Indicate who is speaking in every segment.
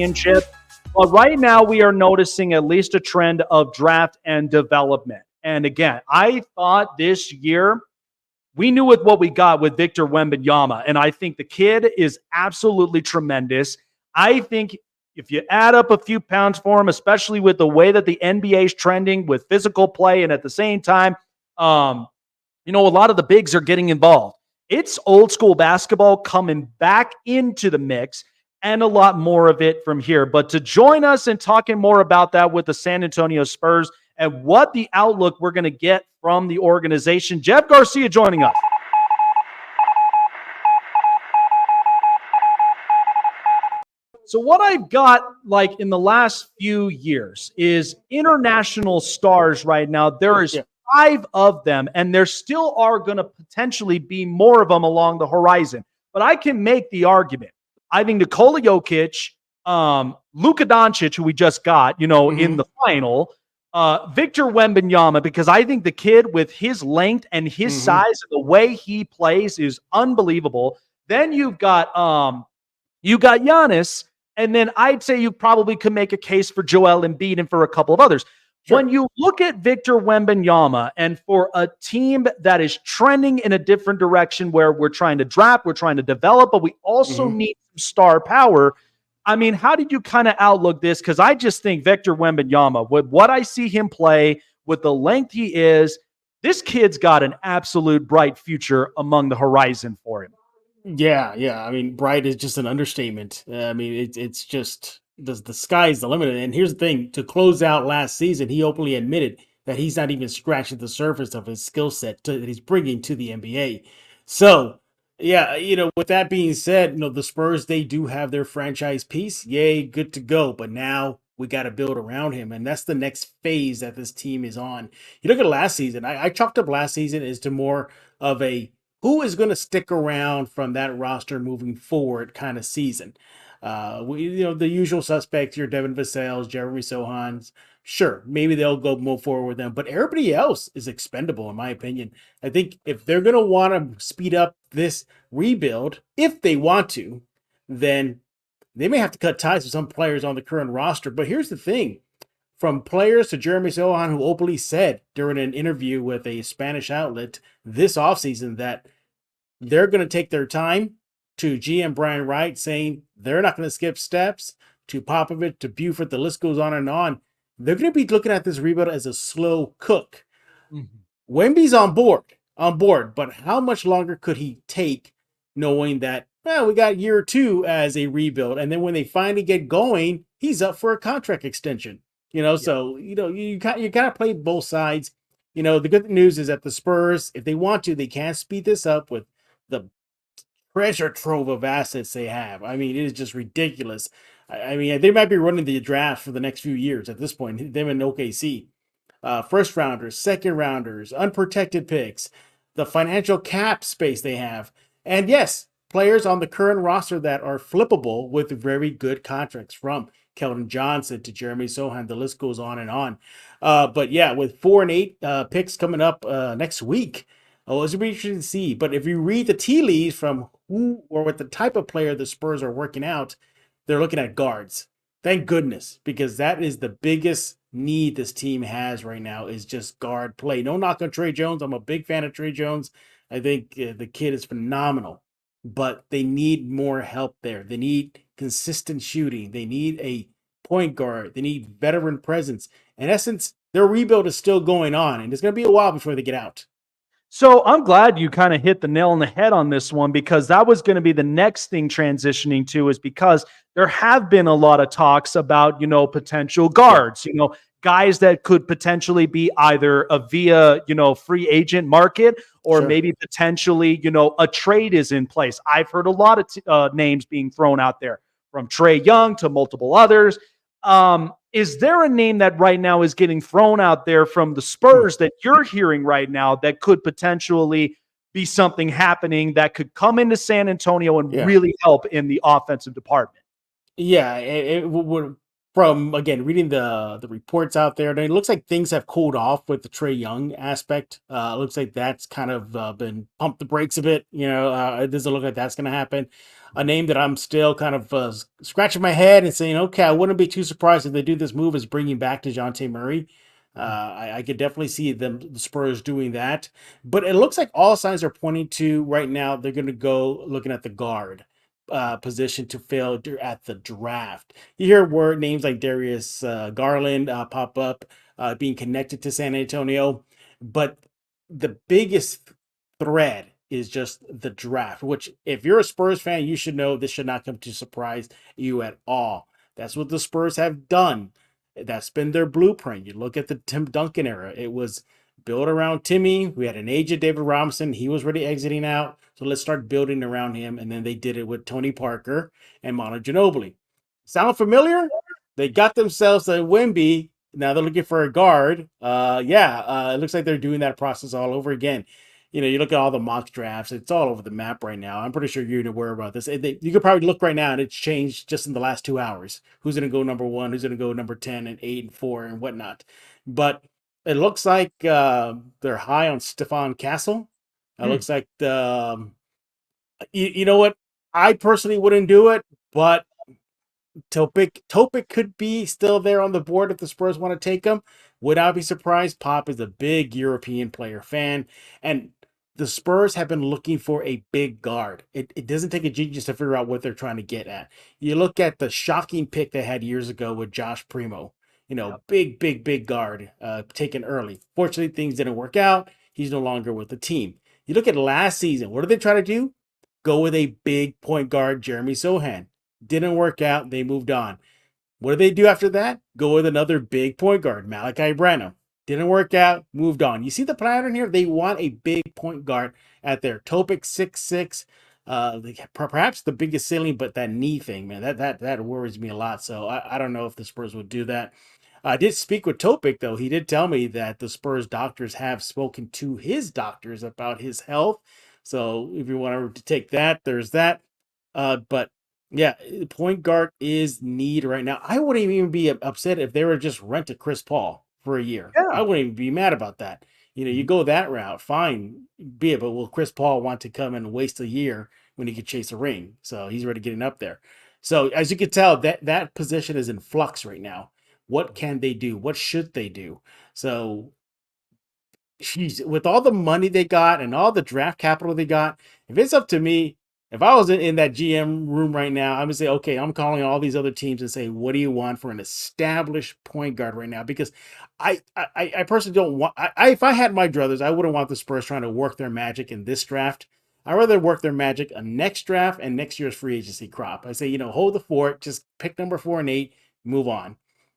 Speaker 1: championship. But right now, we are noticing at least a trend of draft and development. And again, I thought this year we knew with what we got with Victor Wembanyama, and I think the kid is absolutely tremendous. I think if you add up a few pounds for him, especially with the way that the NBA is trending with physical play, and at the same time, a lot of the bigs are getting involved. It's old school basketball coming back into the mix and a lot more of it from here. But to join us and talking more about that with the San Antonio Spurs and what the outlook we're going to get from the organization, Jeff Garcia joining us. So what I've got like in the last few years is international stars right now. There is 5 of them, and there still are going to potentially be more of them along the horizon. But I can make the argument. I think Nikola Jokic, Luka Doncic, who we just got, in the final, Victor Wembanyama, because I think the kid with his length and his size and the way he plays is unbelievable. Then you've got Giannis, and then I'd say you probably could make a case for Joel Embiid and for a couple of others. Sure. When you look at Victor Wembanyama, and for a team that is trending in a different direction where we're trying to draft, we're trying to develop, but we also need some star power. I mean, how did you kind of outlook this? Because I just think Victor Wembanyama, with what I see him play, with the length he is, this kid's got an absolute bright future among the horizon for him.
Speaker 2: Yeah. I mean, bright is just an understatement. I mean, it's just the sky's the limit. And here's the thing: to close out last season, he openly admitted that he's not even scratching the surface of his skill set that he's bringing to the NBA. So, yeah, with that being said, the Spurs, they do have their franchise piece. Yay, good to go. But now we got to build around him, and that's the next phase that this team is on. You look at last season. I chalked up last season as to more of a who is going to stick around from that roster moving forward kind of season. The usual suspects, your Devin Vassell's, Jeremy Sohan's. Sure, maybe they'll go move forward with them, but everybody else is expendable, in my opinion. I think if they're going to want to speed up this rebuild, if they want to, then they may have to cut ties with some players on the current roster. But here's the thing. From players to Jeremy Sohan, who openly said during an interview with a Spanish outlet this offseason that they're going to take their time, to GM Brian Wright saying they're not going to skip steps, to Popovich, to Buford, the list goes on and on. They're going to be looking at this rebuild as a slow cook. Wemby's on board, but how much longer could he take knowing that, we got year or two as a rebuild, and then when they finally get going, he's up for a contract extension. So you gotta play both sides. The good news is that the Spurs, if they want to, they can speed this up with the treasure trove of assets they have. I mean, it is just ridiculous. I mean, they might be running the draft for the next few years at this point, them and OKC. First rounders, second rounders, unprotected picks, the financial cap space they have. And yes, players on the current roster that are flippable with very good contracts, from Keldon Johnson to Jeremy Sohan. The list goes on and on. But yeah, with 4 and 8 picks coming up next week, it's going to be interesting to see. But if you read the tea leaves from who or what the type of player the Spurs are working out, they're looking at guards. Thank goodness, because that is the biggest need this team has right now, is just guard play. No knock on Trey Jones. I'm a big fan of Trey Jones. I think the kid is phenomenal, but they need more help there. They need consistent shooting. They need a point guard. They need veteran presence. In essence, their rebuild is still going on, and it's going to be a while before they get out.
Speaker 1: So I'm glad you kind of hit the nail on the head on this one, because that was going to be the next thing transitioning to, is because there have been a lot of talks about, potential guards, guys that could potentially be either via, free agent market, or maybe potentially, a trade is in place. I've heard a lot of names being thrown out there, from Trae Young to multiple others. Is there a name that right now is getting thrown out there from the Spurs that you're hearing right now that could potentially be something happening that could come into San Antonio and really help in the offensive department?
Speaker 2: Yeah, it would from again reading the reports out there, it looks like things have cooled off with the Trey Young aspect. It looks like that's kind of been pumped the brakes a bit. It doesn't look like that's going to happen. A name that I'm still kind of scratching my head and saying, okay, I wouldn't be too surprised if they do this move is bringing back DeJounte Murray. I could definitely see the Spurs doing that, but it looks like all signs are pointing to right now they're going to go looking at the guard position to fill at the draft. You hear word names like Darius Garland pop up, being connected to San Antonio, but the biggest thread is just the draft. Which, if you're a Spurs fan, you should know this should not come to surprise you at all. That's what the Spurs have done. That's been their blueprint. You look at the Tim Duncan era; it was built around Timmy. We had an agent, David Robinson. He was already exiting out. So let's start building around him. And then they did it with Tony Parker and Manu Ginobili. Sound familiar? They got themselves a Wemby. Now they're looking for a guard. It looks like they're doing that process all over again. You look at all the mock drafts, it's all over the map right now. I'm pretty sure you're aware about this. You could probably look right now and it's changed just in the last 2 hours. Who's going to go number one? Who's going to go number 10 and 8 and 4 and whatnot? But it looks like they're high on Stephon Castle. It looks like you know what? I personally wouldn't do it, but Topic could be still there on the board if the Spurs want to take him. Would I be surprised? Pop is a big European player fan, and the Spurs have been looking for a big guard. It doesn't take a genius to figure out what they're trying to get at. You look at the shocking pick they had years ago with Josh Primo. Big guard taken early. Fortunately, things didn't work out. He's no longer with the team. You look at last season. What did they try to do? Go with a big point guard, Jeremy Sohan. Didn't work out. They moved on. What did they do after that? Go with another big point guard, Malachi Branham. Didn't work out. Moved on. You see the pattern here? They want a big point guard at their Topic 6'6". Perhaps the biggest ceiling, but that knee thing, man, that worries me a lot. So I don't know if the Spurs would do that. I did speak with Topic, though. He did tell me that the Spurs doctors have spoken to his doctors about his health. So if you want to take that, there's that. But yeah, point guard is need right now. I wouldn't even be upset if they were just rent a Chris Paul for a year.
Speaker 1: Yeah.
Speaker 2: I wouldn't even be mad about that. You go that route, fine, be it. But will Chris Paul want to come and waste a year when he could chase a ring? So he's already getting up there. So as you can tell, that position is in flux right now. What can they do? What should they do? So, with all the money they got and all the draft capital they got, if it's up to me, if I was in that GM room right now, I'm gonna say, okay, I'm calling all these other teams and say, what do you want for an established point guard right now? Because I personally don't want. If I had my druthers, I wouldn't want the Spurs trying to work their magic in this draft. I'd rather work their magic a next draft and next year's free agency crop. I say, hold the fort, just pick number 4 and 8, move on,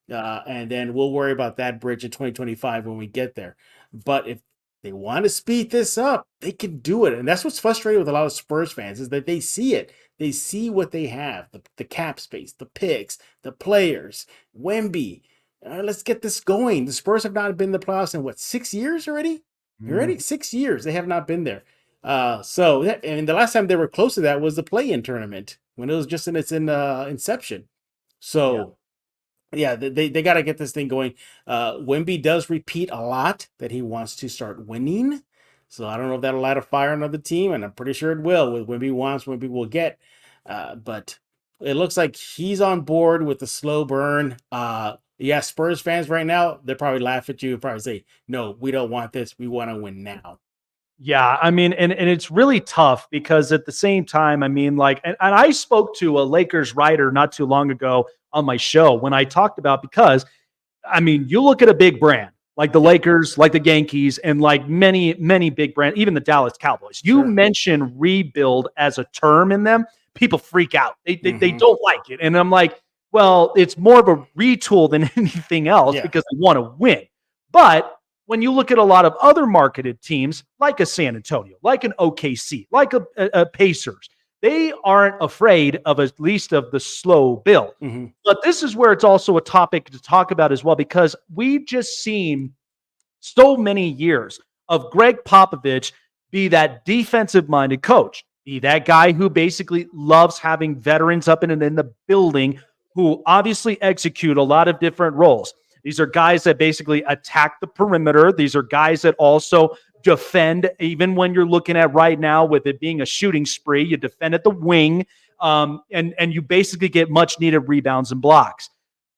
Speaker 2: and then we'll worry about that bridge in 2025 when we get there. But if they want to speed this up, they can do it. And that's what's frustrating with a lot of Spurs fans is that they see it. They see what they have, the cap space, the picks, the players, Wemby. Let's get this going. The Spurs have not been in the playoffs in 6 years already? Already 6 years. They have not been there. And the last time they were close to that was the play-in tournament when it was just in its inception. So yeah, they got to get this thing going. Wemby does repeat a lot that he wants to start winning. So I don't know if that'll light a fire on the team, and I'm pretty sure it will. With Wemby wants, Wemby will get. But it looks like he's on board with the slow burn. Spurs fans right now, they'll probably laugh at you and probably say, no, we don't want this. We want to win now.
Speaker 1: Yeah, I mean, and it's really tough because at the same time, I mean, and I spoke to a Lakers writer not too long ago on my show when I talked about, because I mean, you look at a big brand like the Lakers, like the Yankees, and like many big brands, even the Dallas Cowboys. You mention rebuild as a term in them, people freak out. They don't like it, and I'm like, well, it's more of a retool than anything else because they want to win. But when you look at a lot of other marketed teams, like a San Antonio, like an OKC, like a Pacers, they aren't afraid of at least of the slow build.
Speaker 2: Mm-hmm.
Speaker 1: But this is where it's also a topic to talk about as well, because we've just seen so many years of Greg Popovich be that defensive-minded coach, be that guy who basically loves having veterans up in the building who obviously execute a lot of different roles. These are guys that basically attack the perimeter. These are guys that also defend, even when you're looking at right now with it being a shooting spree, you defend at the wing, and you basically get much needed rebounds and blocks.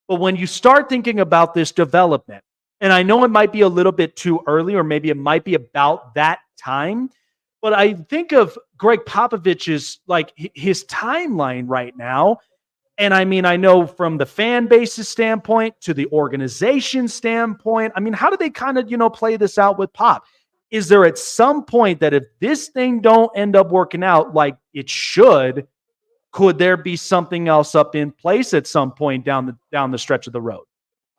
Speaker 1: But when you start thinking about this development, and I know it might be a little bit too early, or maybe it might be about that time, but I think of Greg Popovich's like his timeline right now. And I mean, I know from the fan base's standpoint to the organization standpoint, I mean, how do they kind of, play this out with Pop? Is there at some point that if this thing don't end up working out like it should, could there be something else up in place at some point down the stretch of the road?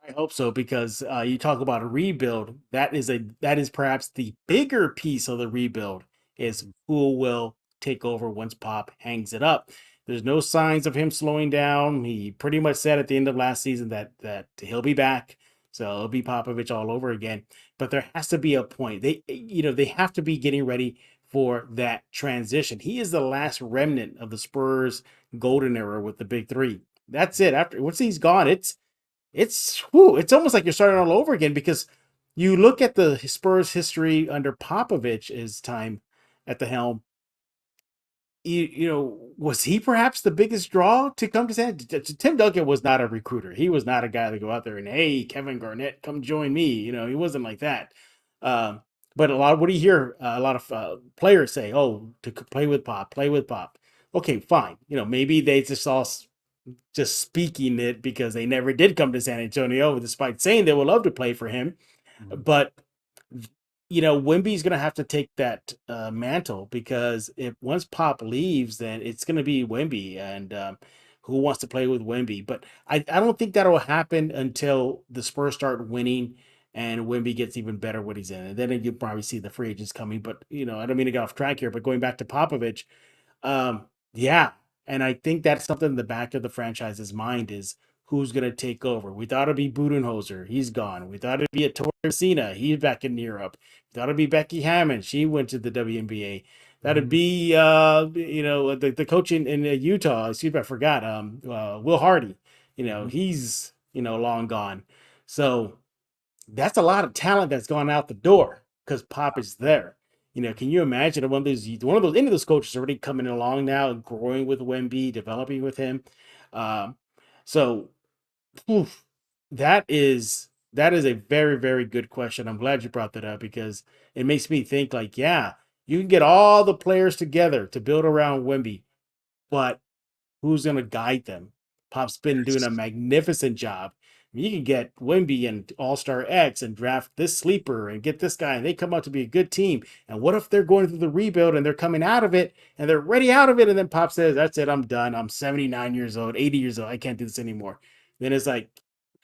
Speaker 2: I hope so because you talk about a rebuild. That is perhaps the bigger piece of the rebuild is who will take over once Pop hangs it up. There's no signs of him slowing down. He pretty much said at the end of last season that he'll be back. So it'll be Popovich all over again. But there has to be a point. They have to be getting ready for that transition. He is the last remnant of the Spurs golden era with the big three. That's it. After once he's gone, it's almost like you're starting all over again because you look at the Spurs history under Popovich's time at the helm. Was he perhaps the biggest draw to come to San? Tim Duncan was not a recruiter. He was not a guy to go out there and, hey, Kevin Garnett, come join me. He wasn't like that. But what do you hear? A lot of players say, oh, to play with Pop, play with Pop. Okay, fine. Maybe they just speaking it because they never did come to San Antonio, despite saying they would love to play for him. Mm-hmm. But Wemby's going to have to take that mantle because if once Pop leaves, then it's going to be Wemby and who wants to play with Wemby. But I don't think that'll happen until the Spurs start winning and Wemby gets even better what he's in. And then you'll probably see the free agents coming. But, I don't mean to get off track here, but going back to Popovich, yeah. And I think that's something in the back of the franchise's mind is who's going to take over. We thought it'd be Budenholzer. He's gone. We thought it'd be a Tori Messina. He's back in Europe. We thought it'd be Becky Hammond. She went to the WNBA. That'd be, the coach in Utah. Excuse me, I forgot. Will Hardy. He's, long gone. So that's a lot of talent that's gone out the door because Pop is there. Can you imagine one of those coaches already coming along now, growing with Wemby, developing with him? So that is a very, very good question. I'm glad you brought that up because it makes me think like, yeah, you can get all the players together to build around Wemby, but who's going to guide them? Pop's been doing a magnificent job. You can get Wemby and All-Star X and draft this sleeper and get this guy, and they come out to be a good team. And what if they're going through the rebuild and they're coming out of it and they're ready out of it? And then Pop says, that's it, I'm done. I'm 79 years old, 80 years old. I can't do this anymore. Then it's like,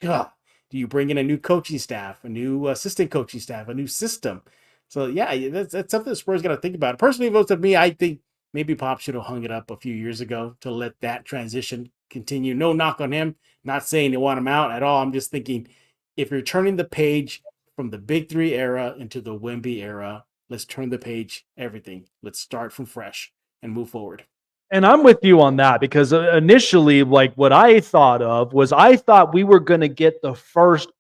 Speaker 2: God, do you bring in a new coaching staff, a new assistant coaching staff, a new system? So, yeah, that's something the Spurs got to think about. Personally, if it was to me, I think maybe Pop should have hung it up a few years ago to let that transition continue. No knock on him. Not saying they want him out at all. I'm just thinking if you're turning the page from the Big Three era into the Wemby era, let's turn the page, everything. Let's start from fresh and move forward.
Speaker 1: And I'm with you on that because initially, like what I thought of was I thought we were going to get the first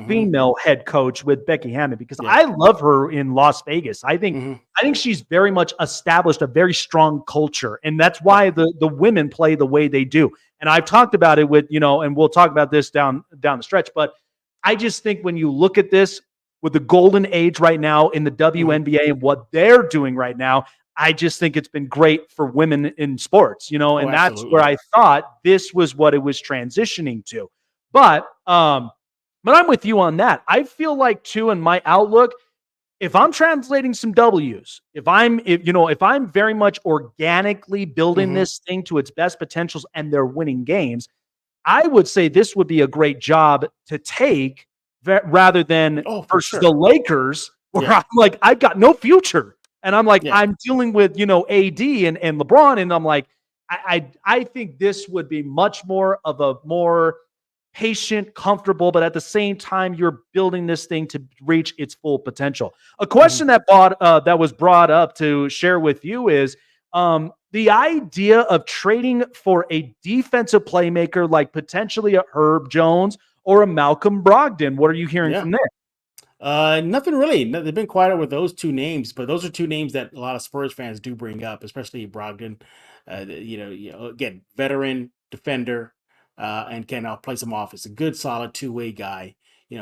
Speaker 1: female head coach with Becky Hammond because I love her in Las Vegas. I think she's very much established a very strong culture, and that's why the women play the way they do. And I've talked about it with, and we'll talk about this down the stretch, but I just think when you look at this with the golden age right now in the WNBA and what they're doing right now, I just think it's been great for women in sports, and that's where I thought this was what it was transitioning to. But I'm with you on that. I feel like too, in my outlook, if I'm translating some W's, if I'm very much organically building this thing to its best potentials and they're winning games, I would say this would be a great job to take rather than versus the Lakers, where I'm like, I've got no future. And I'm like, I'm dealing with, AD and LeBron. And I'm like, I think this would be much more of a more patient, comfortable, but at the same time, you're building this thing to reach its full potential. A question that was brought up to share with you is, the idea of trading for a defensive playmaker like potentially a Herb Jones or a Malcolm Brogdon. What are you hearing
Speaker 2: Yeah.
Speaker 1: from there?
Speaker 2: Nothing really. They've been quiet with those two names, but those are two names that a lot of Spurs fans do bring up, especially Brogdon. Again, veteran defender, and can play some offense. A good, solid two-way guy.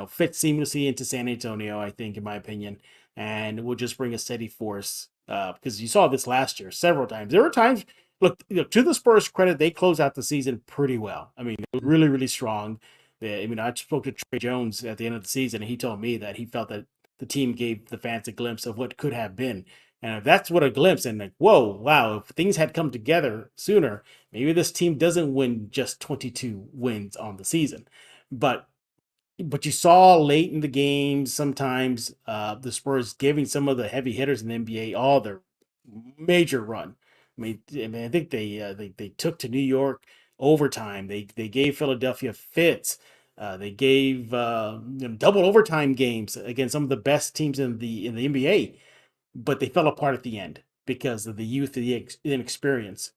Speaker 2: Fits seamlessly into San Antonio, I think, in my opinion, and will just bring a steady force. Because you saw this last year several times. There were times. Look, to the Spurs' credit, they closed out the season pretty well. I mean, really, really strong. I spoke to Trey Jones at the end of the season, and he told me that he felt that the team gave the fans a glimpse of what could have been. And if that's what a glimpse, and like, whoa, wow, if things had come together sooner, maybe this team doesn't win just 22 wins on the season. But you saw late in the game sometimes the Spurs giving some of the heavy hitters in the NBA all their major run. I think they took to New York overtime. They gave Philadelphia fits. They gave double overtime games against some of the best teams in the NBA, but they fell apart at the end because of the youth, the inexperience.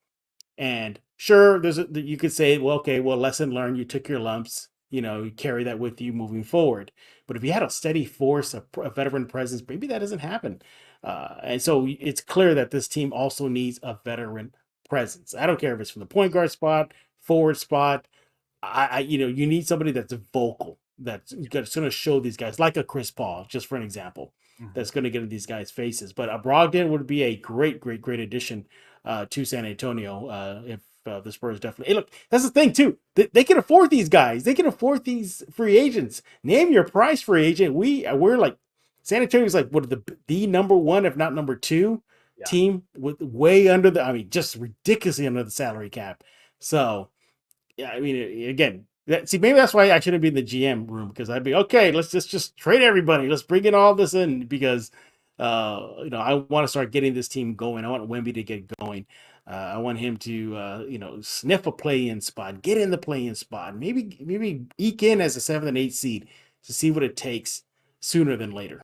Speaker 2: And sure, you could say, well, okay, well, lesson learned. You took your lumps. You carry that with you moving forward. But if you had a steady force, a veteran presence, maybe that doesn't happen. And so it's clear that this team also needs a veteran presence. I don't care if it's from the point guard spot, forward spot. You need somebody that's vocal, that's going to show these guys, like a Chris Paul, just for an example, that's going to get in these guys' faces. But a Brogdon would be a great, great, great addition to San Antonio if the Spurs definitely. Hey, look, that's the thing too. They can afford these guys. They can afford these free agents. Name your price free agent. We're like San Antonio's like what the number one, if not number two, team with way under just ridiculously under the salary cap. So. Yeah, I mean, again, maybe that's why I shouldn't be in the GM room, because I'd be okay. Let's just trade everybody. Let's bring in all this in because, I want to start getting this team going. I want Wemby to get going. I want him to, sniff a play-in spot, get in the play-in spot, maybe eke in as a 7th and 8th seed to see what it takes sooner than later.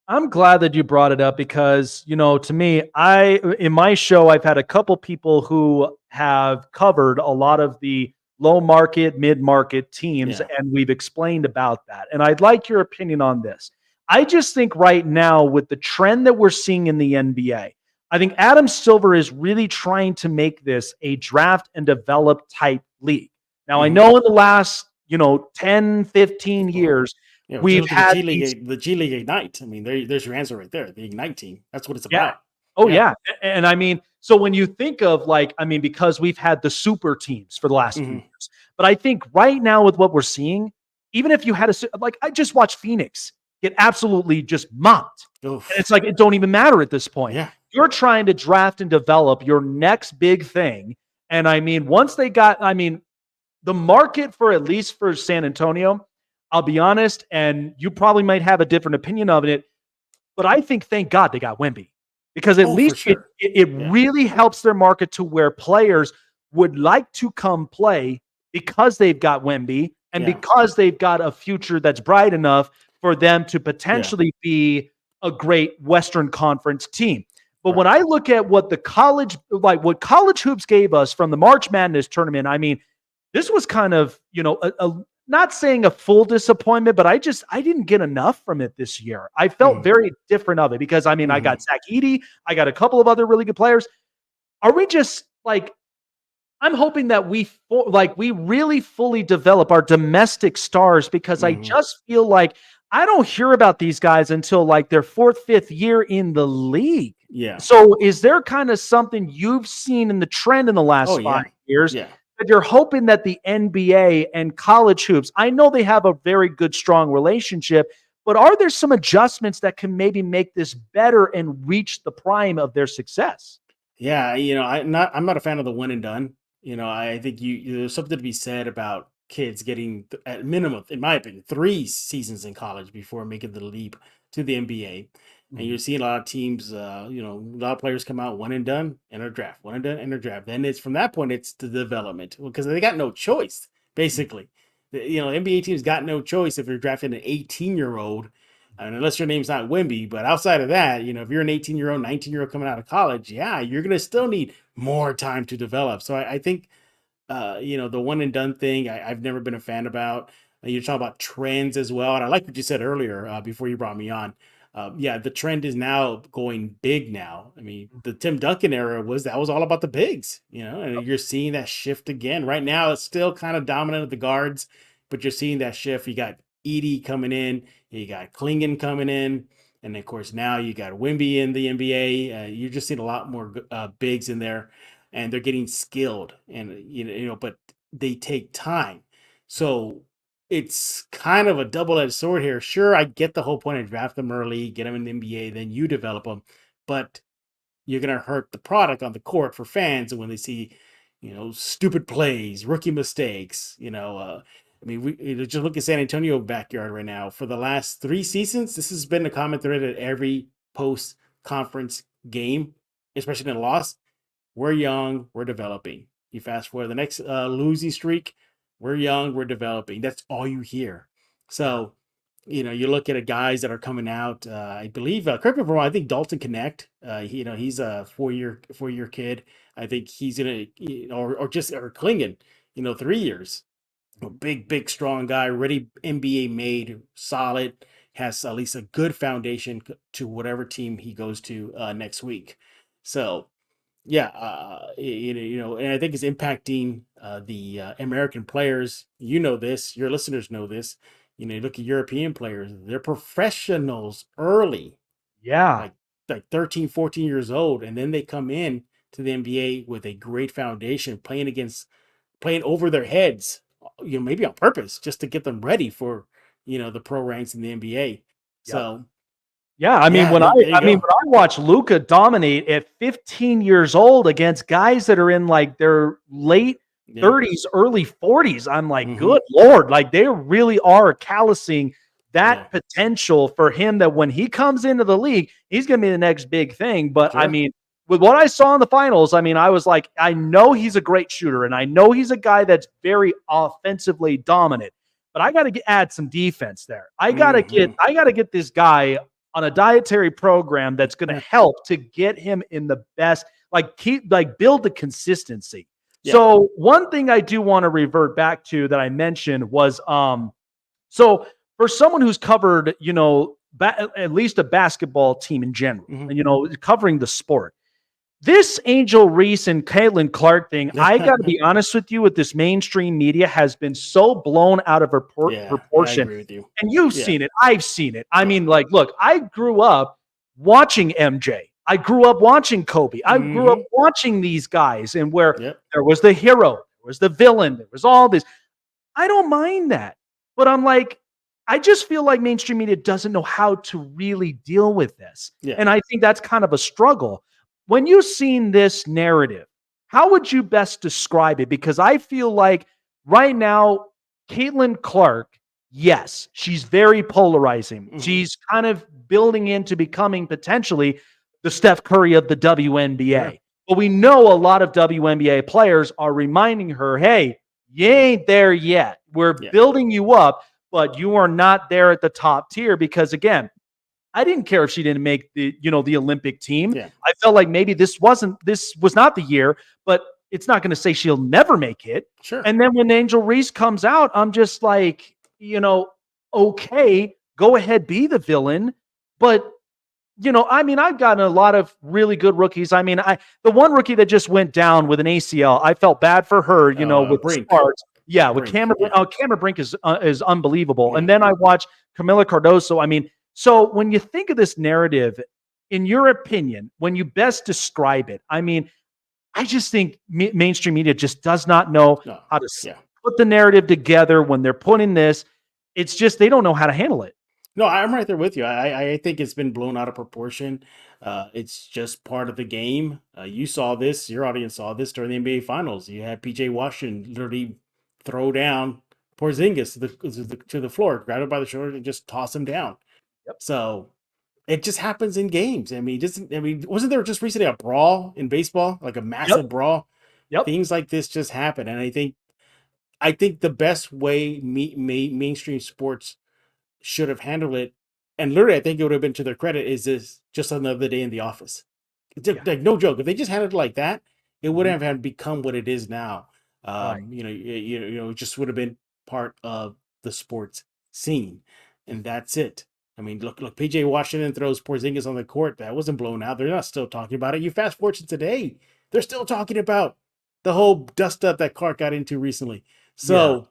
Speaker 1: I'm glad that you brought it up because, to me, in my show, I've had a couple people who have covered a lot of the low market, mid market teams,
Speaker 2: Yeah.
Speaker 1: and we've explained about that. And I'd like your opinion on this. I just think right now, with the trend that we're seeing in the NBA, I think Adam Silver is really trying to make this a draft and develop type league. Now, I know in the last, 10, 15 years,
Speaker 2: Just
Speaker 1: we've
Speaker 2: look at
Speaker 1: had these.
Speaker 2: the G League Ignite. I mean, there's your answer right there. The Ignite team. That's what it's
Speaker 1: Yeah.
Speaker 2: about.
Speaker 1: Oh, yeah. And I mean, so when you think of because we've had the super teams for the last few years, but I think right now with what we're seeing, even if you had I just watched Phoenix get absolutely just mopped.
Speaker 2: Oof.
Speaker 1: And it's like, it don't even matter at this point.
Speaker 2: Yeah.
Speaker 1: You're trying to draft and develop your next big thing. And I mean, the market for, at least for San Antonio, I'll be honest, and you probably might have a different opinion of it, but I think, thank God they got Wemby, because at
Speaker 2: for
Speaker 1: least
Speaker 2: sure.
Speaker 1: it really helps their market to where players would like to come play because they've got Wemby and because they've got a future that's bright enough for them to potentially be a great Western Conference team. But when I look at what what college hoops gave us from the March Madness tournament, I mean, this was kind of, not saying a full disappointment, but I didn't get enough from it this year. I felt very different of it because, I got Zach Edey. I got a couple of other really good players. Are we just I'm hoping that we really fully develop our domestic stars, because I just feel like I don't hear about these guys until their 4th, 5th year in the league.
Speaker 2: Yeah.
Speaker 1: So is there kind of something you've seen in the trend in the last 5 years that you're hoping that the NBA and college hoops, I know they have a very good, strong relationship, but are there some adjustments that can maybe make this better and reach the prime of their success?
Speaker 2: Yeah, I'm not a fan of the one and done. I think there's something to be said about kids getting at minimum, in my opinion, 3 seasons in college before making the leap to the NBA. And you're seeing a lot of teams, a lot of players come out one and done, enter draft, one and done, enter draft. Then it's from that point, it's the development, because they got no choice, basically. NBA teams got no choice if you're drafting an 18-year-old, unless your name's not Wemby. But outside of that, if you're an 18-year-old, 19-year-old coming out of college, you're going to still need more time to develop. So I think the one and done thing I've never been a fan about. You're talking about trends as well, and I like what you said earlier before you brought me on. Yeah, the trend is now going big now. I mean, the Tim Duncan era was all about the bigs, and you're seeing that shift again. Right now, it's still kind of dominant of the guards, but you're seeing that shift. You got Edie coming in, you got Klingon coming in, and of course now you got Wimby in the NBA. You're just seeing a lot more bigs in there, and they're getting skilled, and but they take time. So it's kind of a double-edged sword here. Sure, I get the whole point of draft them early, get them in the NBA, then you develop them, but you're going to hurt the product on the court for fans when they see, stupid plays, rookie mistakes. I mean, just look at San Antonio backyard right now. For the last 3 seasons, this has been a common thread at every post-conference game, especially in a loss. We're young, we're developing. You fast forward the next losing streak, we're young, we're developing. That's all you hear. So, you look at guys that are coming out. I believe, correct me if I'm wrong, I think Dalton Connect. He's a four-year kid. I think he's gonna, or Klingon, 3 years. A big, strong guy, ready NBA made, solid, has at least a good foundation to whatever team he goes to next week. So yeah, and I think it's impacting the American players. You know this, your listeners know this. You look at European players, they're professionals early,
Speaker 1: Yeah.
Speaker 2: like 13, 14 years old, and then they come in to the NBA with a great foundation, playing over their heads, maybe on purpose, just to get them ready for, the pro ranks in the NBA.
Speaker 1: Yep.
Speaker 2: So
Speaker 1: Yeah, I mean
Speaker 2: yeah,
Speaker 1: when
Speaker 2: there you
Speaker 1: when
Speaker 2: go.
Speaker 1: I watch Luca dominate at 15 years old against guys that are in like their late
Speaker 2: Yeah.
Speaker 1: 30s, early 40s, I'm like,
Speaker 2: Hmm.
Speaker 1: good Lord, like they really are callousing
Speaker 2: Yeah.
Speaker 1: that potential for him that when he comes into the league, he's going to be the next big thing. But I
Speaker 2: Sure.
Speaker 1: mean, with what I saw in the finals, I mean, I was like, I know he's a great shooter and I know he's a guy that's very offensively dominant, but I got to add some defense there.
Speaker 2: Hmm.
Speaker 1: I got to get this guy on a dietary program that's going to help to get him in the best, build the consistency.
Speaker 2: Yeah.
Speaker 1: So one thing I do want to revert back to that I mentioned was, so for someone who's covered, at least a basketball team in general,
Speaker 2: Hmm.
Speaker 1: and covering the sport, this Angel Reese and Caitlin Clark thing, I got to be honest with you, with this mainstream media has been so blown out of
Speaker 2: Yeah, I
Speaker 1: proportion.
Speaker 2: agree with you.
Speaker 1: And you've
Speaker 2: Yeah.
Speaker 1: seen it. I've seen it. I
Speaker 2: Yeah.
Speaker 1: mean, like, look, I grew up watching MJ. I grew up watching Kobe. I grew up
Speaker 2: Hmm.
Speaker 1: watching these guys, and where
Speaker 2: Yep.
Speaker 1: there was the hero, there was the villain, there was all this. I don't mind that. But I'm like, I just feel like mainstream media doesn't know how to really deal with this.
Speaker 2: Yeah.
Speaker 1: And I think that's kind of a struggle. When you've seen this narrative, how would you best describe it? Because I feel like right now, Caitlin Clark, yes, she's very polarizing.
Speaker 2: Hmm.
Speaker 1: She's kind of building into becoming potentially the Steph Curry of the
Speaker 2: Sure.
Speaker 1: WNBA. But we know a lot of WNBA players are reminding her, hey, you ain't there yet. We're
Speaker 2: Yeah.
Speaker 1: building you up, but you are not there at the top tier because again, I didn't care if she didn't make the Olympic team.
Speaker 2: Yeah.
Speaker 1: I felt like maybe this was not the year, but it's not going to say she'll never make it.
Speaker 2: Sure.
Speaker 1: And then when Angel Reese comes out, I'm just like, okay, go ahead, be the villain, but I mean, I've gotten a lot of really good rookies. I mean, the one rookie that just went down with an ACL, I felt bad for her, with the
Speaker 2: Brink.
Speaker 1: Sparks. Yeah, with
Speaker 2: Brink.
Speaker 1: Cameron.
Speaker 2: Yeah.
Speaker 1: Oh, Cameron Brink is unbelievable.
Speaker 2: Yeah.
Speaker 1: And then I watched Camila Cardoso. I mean, so when you think of this narrative, in your opinion, when you best describe it, I mean, I just think mainstream media just does not know
Speaker 2: No.
Speaker 1: how to
Speaker 2: Yeah.
Speaker 1: put the narrative together when they're putting this. It's just they don't know how to handle it.
Speaker 2: No, I'm right there with you. I think it's been blown out of proportion. It's just part of the game. You saw this, your audience saw this during the NBA Finals. You had PJ Washington literally throw down Porzingis to the floor, grab him by the shoulder, and just toss him down.
Speaker 1: Yep.
Speaker 2: So it just happens in games. I mean, wasn't there just recently a brawl in baseball, like a
Speaker 1: Yep.
Speaker 2: massive brawl?
Speaker 1: Yep.
Speaker 2: Things like this just happen, and I think the best way mainstream sports should have handled it, and literally, I think it would have been to their credit, is this just another day in the office.
Speaker 1: Yeah.
Speaker 2: Like, no joke. If they just handled it like that, it
Speaker 1: Mhm.
Speaker 2: wouldn't have become what it is now.
Speaker 1: Right.
Speaker 2: It just would have been part of the sports scene, and that's it. I mean, look, PJ Washington throws Porzingis on the court. That wasn't blown out. They're not still talking about it. You fast forward to today, they're still talking about the whole dust up that Clark got into recently.
Speaker 1: Yeah.
Speaker 2: So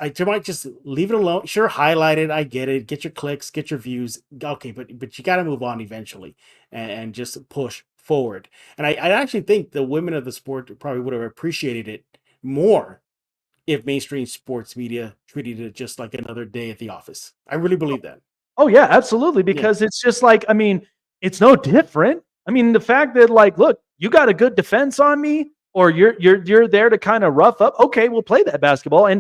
Speaker 2: I might just leave it alone. Sure, highlight it. I get it. Get your clicks, get your views. Okay, but you got to move on eventually and just push forward. And I actually think the women of the sport probably would have appreciated it more if mainstream sports media treated it just like another day at the office. I really believe that.
Speaker 1: Oh yeah, absolutely.
Speaker 2: Yeah.
Speaker 1: Because it's just like, I mean, it's no different. I mean, the fact that like, look, you got a good defense on me, or you're there to kind of rough up. Okay, we'll play that basketball.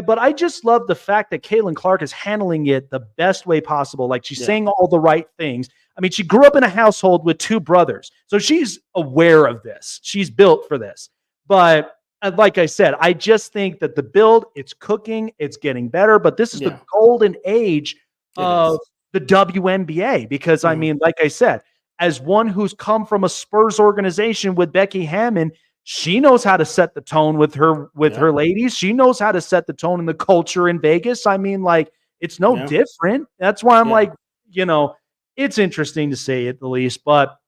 Speaker 1: But I just love the fact that Caitlin Clark is handling it the best way possible. Like she's
Speaker 2: Yeah.
Speaker 1: saying all the right things. I mean, she grew up in a household with two brothers, so she's aware of this. She's built for this. But like I said, I just think that the build, it's cooking, it's getting better. But this is the
Speaker 2: Yeah.
Speaker 1: golden age
Speaker 2: It
Speaker 1: of
Speaker 2: is.
Speaker 1: the WNBA because I
Speaker 2: Mhm.
Speaker 1: mean, like I said, as one who's come from a Spurs organization with Becky Hammon, she knows how to set the tone with
Speaker 2: Yeah.
Speaker 1: her ladies. She knows how to set the tone in the culture in Vegas. I mean, like it's no
Speaker 2: Yeah.
Speaker 1: different. That's why I'm
Speaker 2: Yeah.
Speaker 1: like, you know, it's interesting to say at the least. But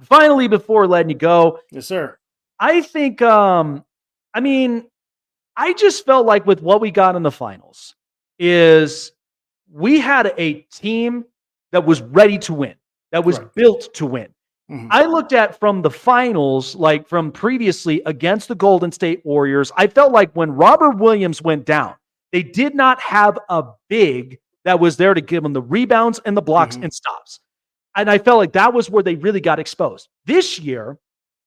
Speaker 1: finally, before letting you go,
Speaker 2: Yes, sir.
Speaker 1: I think I mean, I just felt like with what we got in the finals is we had a team that was ready to win, that was
Speaker 2: Correct.
Speaker 1: built to win.
Speaker 2: Mhm.
Speaker 1: I looked at from the finals, like from previously against the Golden State Warriors, I felt like when Robert Williams went down, they did not have a big that was there to give them the rebounds and the blocks
Speaker 2: Mhm.
Speaker 1: and stops. And I felt like that was where they really got exposed. This year,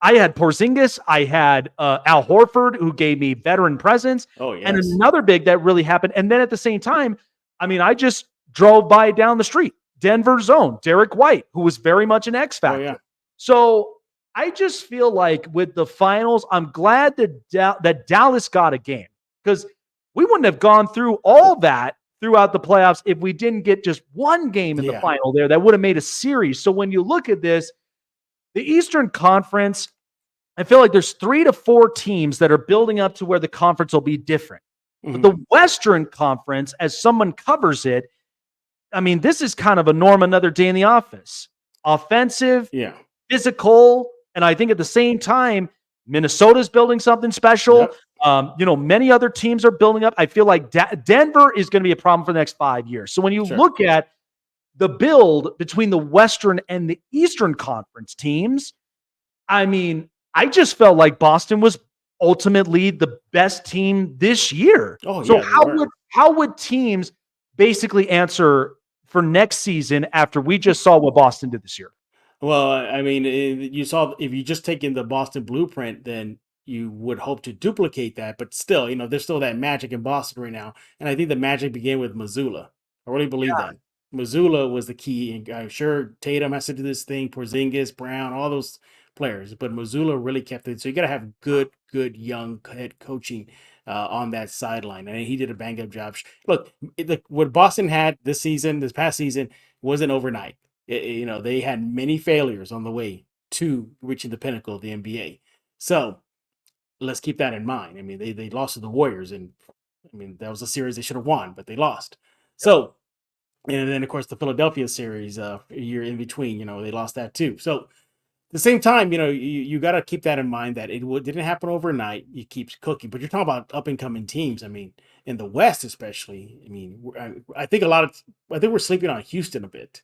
Speaker 1: I had Porzingis, I had Al Horford, who gave me veteran presence,
Speaker 2: Oh,
Speaker 1: and
Speaker 2: yes.
Speaker 1: another big that really happened. And then at the same time, I mean, I just drove by down the street, Denver's own Derek White, who was very much an X
Speaker 2: Oh,
Speaker 1: factor.
Speaker 2: yeah.
Speaker 1: So I just feel like with the finals, I'm glad that Dallas got a game because we wouldn't have gone through all that throughout the playoffs if we didn't get just one game in the
Speaker 2: Yeah.
Speaker 1: final there that would have made a series. So when you look at this, the Eastern Conference, I feel like there's 3 to 4 teams that are building up to where the conference will be different. But
Speaker 2: Mhm.
Speaker 1: the Western Conference, as someone covers it, I mean, this is kind of a norm another day in the office. Offensive,
Speaker 2: Yeah.
Speaker 1: physical, and I think at the same time, Minnesota's building something special.
Speaker 2: Yep.
Speaker 1: Many other teams are building up. I feel like Denver is going to be a problem for the next 5 years. So when you
Speaker 2: Sure.
Speaker 1: look at the build between the Western and the Eastern Conference teams, I mean, I just felt like Boston was ultimately the best team this year.
Speaker 2: Oh,
Speaker 1: So
Speaker 2: yeah, they were.
Speaker 1: how would teams basically answer for next season after we just saw what Boston did this year?
Speaker 2: Well, I mean, you saw if you just taken the Boston blueprint, then you would hope to duplicate that. But still, there's still that magic in Boston right now, and I think the magic began with Missoula. I really believe that Missoula was the key, and I'm sure Tatum has to do this thing, Porzingis, Brown, all those players, but Missoula really kept it. So you got to have good young head coaching on that sideline, and he did a bang up job. Look, what Boston had this past season, wasn't overnight. They had many failures on the way to reaching the pinnacle of the NBA. So let's keep that in mind. I mean, they lost to the Warriors, and I mean that was a series they should have won, but they lost. So, and then of course the Philadelphia series, a year in between, they lost that too. So at the same time, you got to keep that in mind that didn't happen overnight. You keep cooking, but you're talking about up and coming teams. I mean, in the West especially. I mean, I think I think we're sleeping on Houston a bit.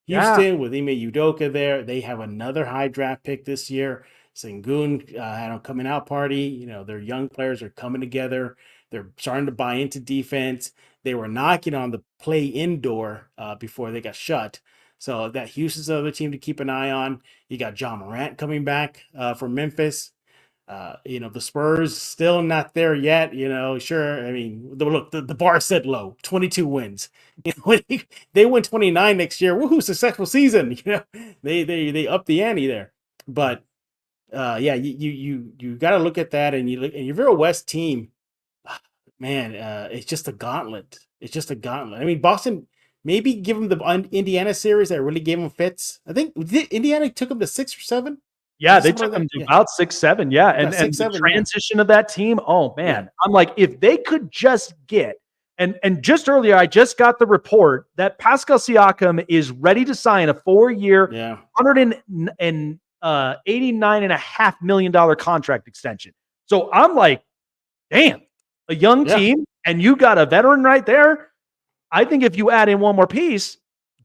Speaker 1: Yeah.
Speaker 2: Houston with Ime Udoka there, they have another high draft pick this year. Sengun had a coming out party. Their young players are coming together. They're starting to buy into defense. They were knocking on the play indoor before they got shut. So that Houston's another team to keep an eye on. You got John Morant coming back from Memphis. The Spurs still not there yet. Sure. I mean, look, the bar set low, 22 wins. When they win 29 next year, woohoo, successful season. They up the ante there. But yeah, you got to look at that, and you look, and your Vero West team, man, it's just a gauntlet. It's just a gauntlet. I mean, Boston maybe give them the Indiana series that really gave them fits. I think Indiana took them to 6 or 7.
Speaker 1: Yeah, they
Speaker 2: Something
Speaker 1: took
Speaker 2: like
Speaker 1: him
Speaker 2: that.
Speaker 1: to
Speaker 2: Yeah,
Speaker 1: about 6'7". Yeah,
Speaker 2: yeah,
Speaker 1: and
Speaker 2: six,
Speaker 1: the
Speaker 2: seven. Yeah,
Speaker 1: transition of that team, oh
Speaker 2: yeah,
Speaker 1: man. I'm like, if they could just get and just earlier, I just got the report that Pascal Siakam is ready to sign a 4-year,
Speaker 2: yeah,
Speaker 1: $189.5 million contract extension. So I'm like, damn, a young
Speaker 2: yeah.
Speaker 1: team, and you got a veteran right there. I think if you add in one more piece,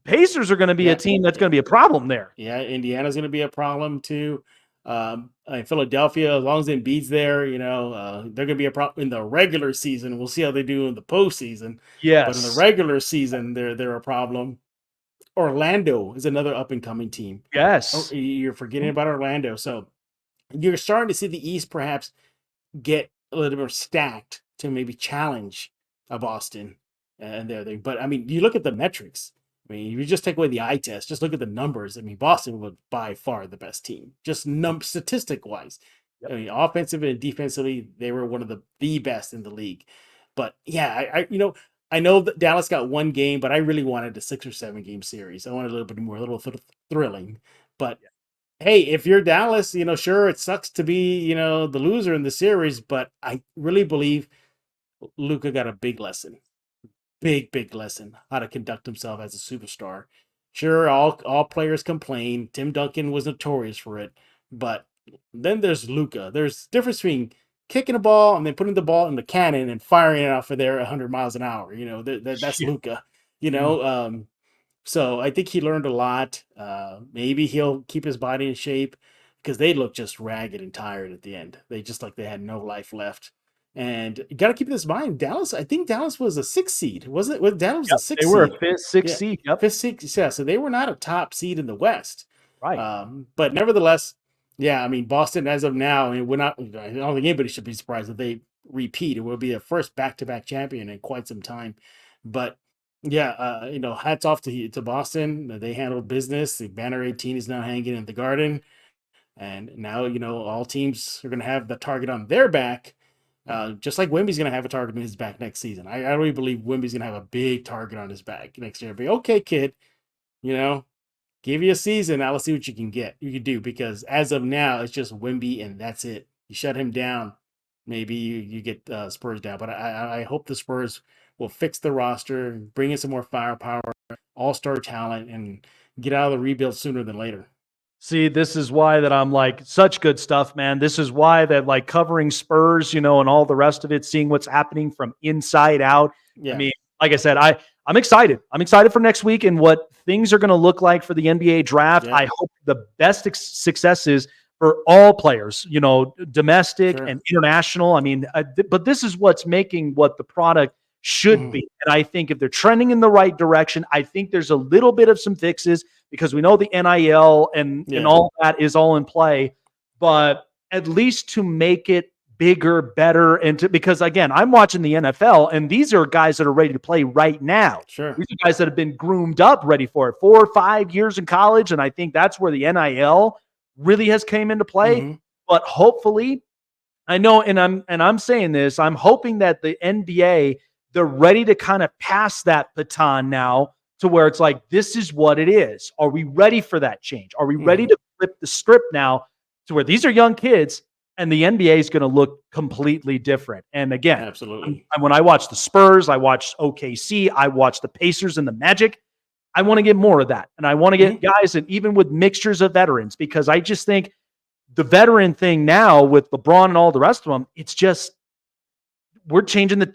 Speaker 1: Pacers are going to be a
Speaker 2: Yeah,
Speaker 1: team that's
Speaker 2: yeah,
Speaker 1: going to be a problem there.
Speaker 2: yeah. Indiana's going to be a problem too. Philadelphia, as long as Embiid's there, they're going to be a problem in the regular season. We'll see how they do in the postseason, but in the
Speaker 1: Yes.
Speaker 2: regular season, they're a problem. Orlando is another up and coming team. Oh,
Speaker 1: Yes.
Speaker 2: you're forgetting about Orlando, so you're starting to see the East perhaps get a little bit more stacked to maybe challenge a Boston and their thing. But I mean, you look at the metrics. I mean, if you just take away the eye test, just look at the numbers. I mean, Boston was by far the best team, just statistic wise.
Speaker 1: Yep.
Speaker 2: I mean, offensive and defensively, they were one of the best in the league. But yeah, I know that Dallas got one game, but I really wanted a 6 or 7 game series. I wanted a little bit more, a little thrilling. But hey, if you're Dallas, sure, it sucks to be, the loser in the series, but I really believe Luka got a big lesson, big lesson how to conduct himself as a superstar. Sure, all players complain. Tim Duncan was notorious for it, but then there's Luka. There's difference between kicking a ball and then putting the ball in the cannon and firing it off of there 100 miles an hour. That's
Speaker 1: Yeah.
Speaker 2: Luka.
Speaker 1: Mm.
Speaker 2: So I think he learned a lot. Maybe he'll keep his body in shape because they look just ragged and tired at the end. They just like they had no life left. And you got to keep this in mind. Dallas, I think Dallas was a 6 seed, wasn't it? Well, Dallas was
Speaker 1: Yep.
Speaker 2: a
Speaker 1: They
Speaker 2: six
Speaker 1: were
Speaker 2: seed.
Speaker 1: a fifth, sixth
Speaker 2: Yeah,
Speaker 1: seed. Yep.
Speaker 2: fifth, sixth. Yeah, so they were not a top seed in the West.
Speaker 1: Right.
Speaker 2: But nevertheless, yeah, I mean Boston as of now, I mean, we're not. I don't think anybody should be surprised if they repeat. It will be their first back-to-back champion in quite some time. But yeah, hats off to Boston. They handled business. The banner 18 is now hanging in the Garden, and now all teams are going to have the target on their back. Just like Wemby's going to have a target on his back next season. I really believe Wemby's going to have a big target on his back next year. Be okay, kid. Give you a season. Now let's see what you can get. You can do because as of now, it's just Wemby and that's it. You shut him down, maybe you get Spurs down. But I hope the Spurs will fix the roster, bring in some more firepower, all-star talent, and get out of the rebuild sooner than later.
Speaker 1: See, this is why that I'm like such good stuff, man. This is why that like covering Spurs, and all the rest of it, seeing what's happening from inside out. I
Speaker 2: Yeah,
Speaker 1: mean, like I said, I'm excited. I'm excited for next week and what things are going to look like for the NBA draft.
Speaker 2: yeah,
Speaker 1: I hope the best successes for all players, domestic
Speaker 2: sure.
Speaker 1: and international. I mean, but this is what's making what the product should
Speaker 2: Mhm.
Speaker 1: be. And I think if they're trending in the right direction, I think there's a little bit of some fixes because we know the NIL and
Speaker 2: Yeah,
Speaker 1: all that is all in play, but at least to make it bigger, better, because again, I'm watching the NFL and these are guys that are ready to play right now.
Speaker 2: sure.
Speaker 1: These are guys that have been groomed up, ready for it, 4 or 5 years in college, and I think that's where the NIL really has came into play.
Speaker 2: Hmm.
Speaker 1: But hopefully, I know, and I'm saying this, I'm hoping that the NBA, they're ready to kind of pass that baton now to where it's like, this is what it is. Are we ready for that change? Are we ready
Speaker 2: Hmm.
Speaker 1: to flip the script now to where these are young kids and the NBA is going to look completely different? And again,
Speaker 2: Absolutely.
Speaker 1: when I watch the Spurs, I watch OKC, I watch the Pacers and the Magic. I want to get more of that. And I want to get
Speaker 2: Hmm.
Speaker 1: guys, and even with mixtures of veterans, because I just think the veteran thing now with LeBron and all the rest of them, it's just we're changing the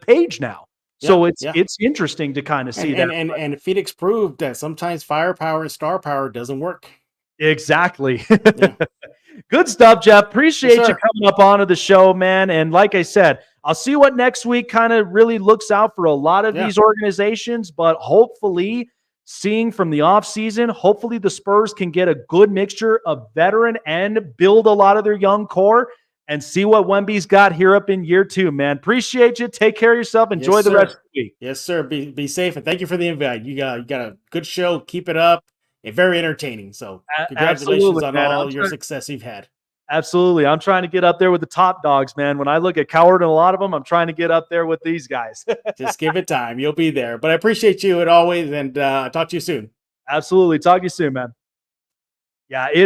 Speaker 1: page now.
Speaker 2: Yeah,
Speaker 1: So it's
Speaker 2: yeah.
Speaker 1: it's interesting to kind of
Speaker 2: And
Speaker 1: see that.
Speaker 2: and and and Phoenix proved that sometimes firepower and star power doesn't work.
Speaker 1: Exactly.
Speaker 2: Yeah.
Speaker 1: Good stuff, Jeff.
Speaker 2: Yes,
Speaker 1: Appreciate you
Speaker 2: sir.
Speaker 1: coming up onto the show, man. And like I said, I'll see what next week kind of really looks out for a lot of
Speaker 2: Yeah.
Speaker 1: these organizations, but hopefully seeing from the offseason, hopefully the Spurs can get a good mixture of veteran and build a lot of their young core and see what Wemby's got here up in year 2, man. Appreciate you. Take care of yourself.
Speaker 2: Yes,
Speaker 1: Enjoy the rest
Speaker 2: sir.
Speaker 1: of the week.
Speaker 2: Yes, sir. Be safe and thank you for the invite. You got a good show. Keep it up. And very entertaining. So congratulations
Speaker 1: Absolutely,
Speaker 2: on
Speaker 1: man.
Speaker 2: all your success you've had.
Speaker 1: Absolutely. I'm trying to get up there with the top dogs, man. When I look at Coward and a lot of them, I'm trying to get up there with these guys.
Speaker 2: Just give it time. You'll be there. But I appreciate you as always and talk to you soon.
Speaker 1: Absolutely. Talk to you soon, man. Yeah, it's